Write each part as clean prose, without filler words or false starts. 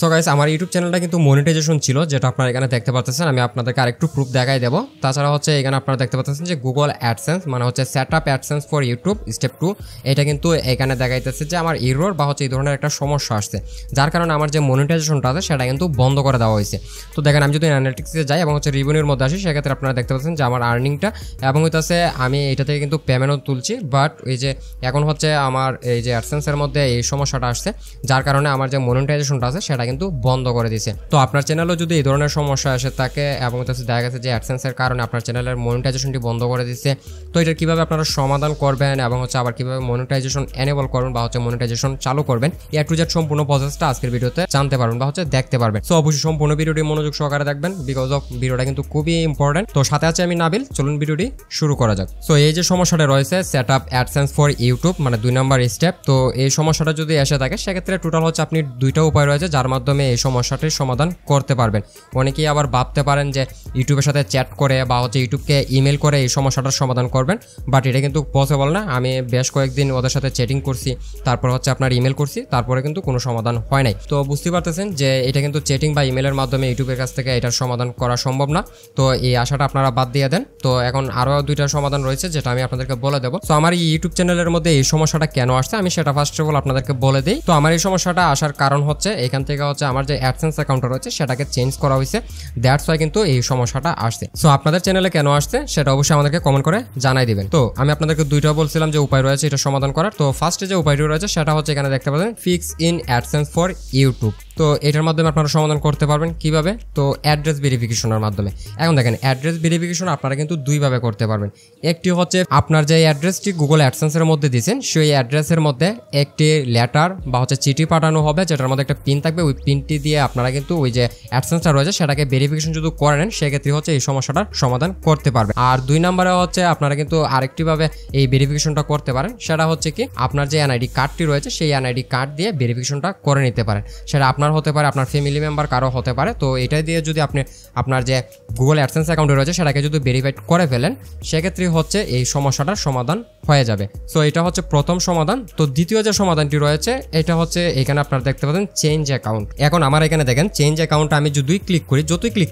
So guys আমার YouTube চ্যানেলটা কিন্তু মনিটাইজেশন ছিল, যেটা আপনারা এখানে দেখতে পাচ্ছেন। আমি আপনাদেরকে আরেকটু প্রুফ দেখাই দেবো। তাছাড়া হচ্ছে এখানে আপনারা দেখতে পাচ্ছেন যে গুগল অ্যাডসেন্স মানে হচ্ছে set up AdSense for YouTube step 2, এটা কিন্তু এখানে দেখাইতেছে যে আমার এরর বা হচ্ছে এই ধরনের একটা সমস্যা আসছে, যার কারণে আমার যে মনিটাইজেশনটা আছে সেটা কিন্তু বন্ধ করে দেওয়া হয়েছে। তো দেখেন আমি যদি অ্যানালিটিক্সে যাই এবং হচ্ছে রিভিউর মধ্যে আসি, সেক্ষেত্রে আপনারা দেখতে পাচ্ছেন যে আমার আর্নিংটা এবং হইতেছে আমি এটা থেকে কিন্তু পেমেন্টও তুলছি, বাট এই যে এখন হচ্ছে আমার এই যে অ্যাডসেন্সের মধ্যে এই সমস্যাটা আসছে, যার কারণে আমার যে মনিটাইজেশনটা আছে সেটা কিন্তু বন্ধ করে দিয়েছে। তো আপনার চ্যানেলও যদি এই ধরনের সমস্যা আসে থাকে এবং হচ্ছে দেখা গেছে যে অ্যাডসেন্সের কারণে আপনার চ্যানেলের মনিটাইজেশনটি বন্ধ করে দিচ্ছে, তো এটা কিভাবে আপনারা সমাধান করবেন এবং হচ্ছে আবার কিভাবে মনিটাইজেশন এনেবল করবেন বা হচ্ছে মনিটাইজেশন চালু করবেন, এ টু জেড সম্পূর্ণ প্রসেসটা আজকের ভিডিওতে জানতে পারবেন বা হচ্ছে দেখতে পারবেন। সো অবশ্যই সম্পূর্ণ ভিডিওটি মনোযোগ সহকারে দেখবেন, বিকজ অফ ভিডিওটা কিন্তু খুবই ইম্পর্টেন্ট। তো সাথে আছে আমি নাবিল, চলুন ভিডিওটি শুরু করা যাক। সো এই যে সমস্যাটা রয়েছে set up AdSense for YouTube মানে 2 নম্বর স্টেপ, তো এই সমস্যাটা যদি এসে থাকে সেক্ষেত্রে টোটাল হচ্ছে আপনি দুইটা উপায় রয়েছে যার মাধ্যমে এই সমস্যাটির সমাধান করতে পারবেন। অনেকেই আবার ভাবতে পারেন যে ইউটিউবের সাথে চ্যাট করে বা হচ্ছে ইউটিউবকে ইমেল করে এই সমস্যাটার সমাধান করবেন, বাট এটা কিন্তু পসিবল না। আমি বেশ কয়েকদিন ওদের সাথে চ্যাটিং করছি, তারপর হচ্ছে আপনার ইমেল করছি, তারপরে কিন্তু কোনো সমাধান হয় নাই। তো বুঝতে পারতেছেন যে এটা কিন্তু চ্যাটিং বা ইমেলের মাধ্যমে ইউটিউবের কাছ থেকে এটার সমাধান করা সম্ভব না। তো এই আশাটা আপনারা বাদ দিয়ে দেন। তো এখন আরও দুইটা সমাধান রয়েছে যেটা আমি আপনাদেরকে বলে দেবো। তো আমার এই ইউটিউব চ্যানেলের মধ্যে এই সমস্যাটা কেন আসছে আমি সেটা ফার্স্ট অফ অল আপনাদেরকে বলে দিই। তো আমার এই সমস্যাটা আসার কারণ হচ্ছে এখান থেকে হচ্ছে আমার যে অ্যাডসেন্স অ্যাকাউন্টটা রয়েছে সেটাকে চেঞ্জ করা হয়েছে, দ্যাটস ওয়াই কিন্তু এই সমস্যাটা আসছে। সো আপনাদের চ্যানেলে কেন আসছে সেটা অবশ্যই আমাদেরকে কমেন্ট করে জানাই দিবেন। তো আমি আপনাদেরকে দুইটা বলছিলাম যে উপায় রয়েছে এটা সমাধান করার। তো ফার্স্টে যে উপায়টি রয়েছে সেটা হচ্ছে এখানে দেখতে পাচ্ছেন fix in AdSense for YouTube. তো এটার মাধ্যমে আপনারা সমাধান করতে পারবেন কিভাবে, তো অ্যাড্রেস ভেরিফিকেশনের মাধ্যমে। এখন দেখেন অ্যাড্রেস ভেরিফিকেশন আপনারা কিন্তু দুইভাবে করতে পারবেন। একটি হচ্ছে আপনার যে অ্যাড্রেসটি গুগল অ্যাডসেন্সের মধ্যে দিয়েছেন সেই অ্যাড্রেসের মধ্যে একটি লেটার বা হচ্ছে চিঠি পাঠানো হবে, যেটার মধ্যে একটা পিন থাকবে। ওই পিনটি দিয়ে আপনারা কিন্তু ওই যে অ্যাডসেন্সটা রয়েছে সেটাকে ভেরিফিকেশন যদি করে নেন সেক্ষেত্রে হচ্ছে এই সমস্যাটার সমাধান করতে পারবে। আর 2 নম্বরে হচ্ছে আপনারা কিন্তু আরেকটিভাবে এই ভেরিফিকেশনটা করতে পারেন, সেটা হচ্ছে কি আপনার যে এনআইডি কার্ডটি রয়েছে সেই এনআইডি কার্ড দিয়ে ভেরিফিকেশনটা করে নিতে পারেন। সেটা আপনার হতে পারে, আপনার ফ্যামিলি মেম্বার কারো হতে পারে। তো এটা দিয়ে যদি আপনি আপনার যে গুগল অ্যাডসেন্স অ্যাকাউন্টে রয়েছে সেটাকে যদি ভেরিফাইড করে ফেলেন সেক্ষেত্রে হচ্ছে এই সমস্যাটার সমাধান হয়ে যাবে। সো এটা হচ্ছে প্রথম সমাধান। তো দ্বিতীয় যে সমাধানটি রয়েছে এটা হচ্ছে এখানে আপনারা দেখতে পাচ্ছেন চেঞ্জ অ্যাকাউন্ট। এখন আমার এখানে দেখেন চেঞ্জ অ্যাকাউন্ট আমি যতই ক্লিক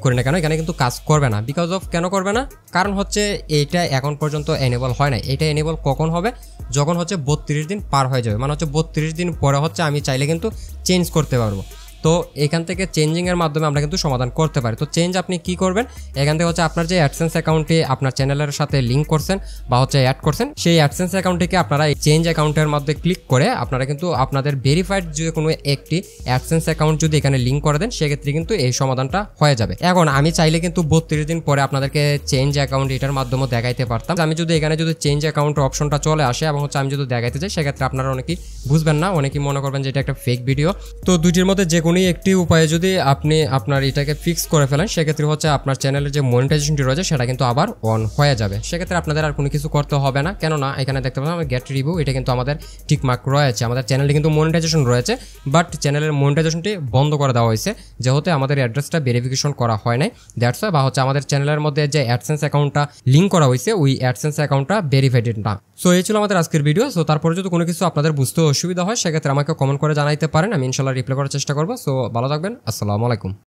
করি না কেন এখানে কিন্তু কাজ করবে না। বিকজ অফ কেন করবে না, কারণ হচ্ছে এইটা এখন পর্যন্ত এনেবল হয় না। এটা এনেবল কখন হবে, যখন হচ্ছে 32 দিন পার হয়ে যাবে, মানে হচ্ছে 32 দিন পরে হচ্ছে আমি চাইলে কিন্তু চেঞ্জ করতে পারবো। তো এখান থেকে চেঞ্জিংয়ের মাধ্যমে আমরা কিন্তু সমাধান করতে পারি। তো চেঞ্জ আপনি কি করবেন, এখান থেকে হচ্ছে আপনার যে অ্যাডসেন্স অ্যাকাউন্টে আপনার চ্যানেলের সাথে লিঙ্ক করছেন বা হচ্ছে অ্যাড করছেন সেই অ্যাডসেন্স অ্যাকাউন্টটিকে আপনারা এই চেঞ্জ অ্যাকাউন্টের মধ্যে ক্লিক করে আপনারা কিন্তু আপনাদের ভেরিফাইড যে কোনো একটি অ্যাডসেন্স অ্যাকাউন্ট যদি এখানে লিঙ্ক করে দেন সেক্ষেত্রে কিন্তু এই সমাধানটা হয়ে যাবে। এখন আমি চাইলে কিন্তু 32 দিন পরে আপনাদেরকে চেঞ্জ অ্যাকাউন্ট এটার মাধ্যমে দেখাইতে পারতাম। আমি যদি এখানে যদি চেঞ্জ অ্যাকাউন্ট অপশনটা চলে আসে এবং হচ্ছে আমি যদি দেখাইতে চাই সেক্ষেত্রে আপনারা অনেকেই বুঝবেন না, অনেকেই মনে করবেন যে এটা একটা ফেক ভিডিও। তো দুইটির মধ্যে যে কোনো একটি উপায়ে যদি আপনি আপনার এটাকে ফিক্স করে ফেলেন সেক্ষেত্রে হচ্ছে আপনার চ্যানেলের যে মনিটাইজেশনটি রয়েছে সেটা কিন্তু আবার অন হয়ে যাবে। সেক্ষেত্রে আপনাদের আর কোনো কিছু করতে হবে না, কেননা এখানে দেখতে পাচ্ছেন আমি গেট রিভিউ, এটা কিন্তু আমাদের টিকমার্ক রয়েছে। আমাদের চ্যানেলে কিন্তু মনিটাইজেশন রয়েছে, বাট চ্যানেলের মনিটাইজেশনটি বন্ধ করে দেওয়া হয়েছে যেহেতু আমাদের অ্যাড্রেসটা ভেরিফিকেশন করা হয় নাই, দ্যাটস ওয়াই। বা হচ্ছে আমাদের চ্যানেলের মধ্যে যে অ্যাডসেন্স অ্যাকাউন্টটা লিঙ্ক করা হয়েছে ওই অ্যাডসেন্স অ্যাকাউন্টটা ভেরিফাইড না। সো এই ছিল আমাদের আজকের ভিডিও। সো তারপরে যদি কোনো কিছু আপনাদের বুঝতে অসুবিধা হয় সেক্ষেত্রে আমাকে কমেন্ট করে জানাইতে পারেন, আমি ইনশাল্লাহ রিপ্লাই করার চেষ্টা করবো। সো ভালো থাকবেন, আসসালামু আলাইকুম।